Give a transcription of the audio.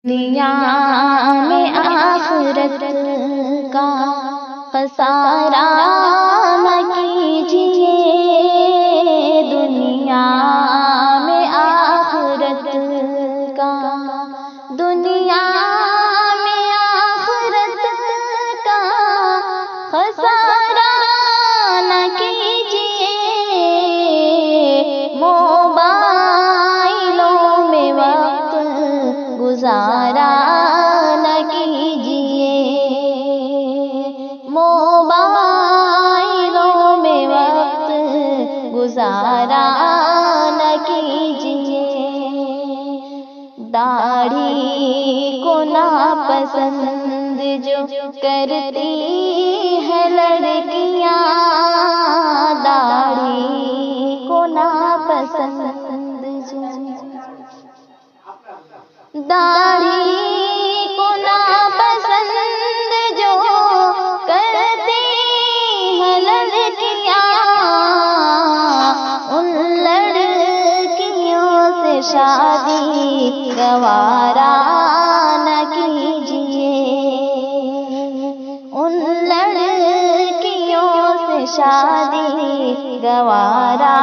دنیا میں آخرت کا خسارہ نہ کیجیے، دنیا میں آخرت کا، دنیا میں آخرت کا خسارہ نہ کیجیے، موبائلوں میں وقت گزارا نہ کیجیے، موبائلوں میں وقت گزارا نہ کیجیے، داڑھی کو ناپسند جو کرتی ہے لڑکیاں، داڑھی کو ناپسند جو، داڑھی کو ناپسند جو کرتی ہے لڑکیاں، ان لڑکیوں سے شادی گوارا نہ کیجیے، ان لڑکیوں سے شادی گوارا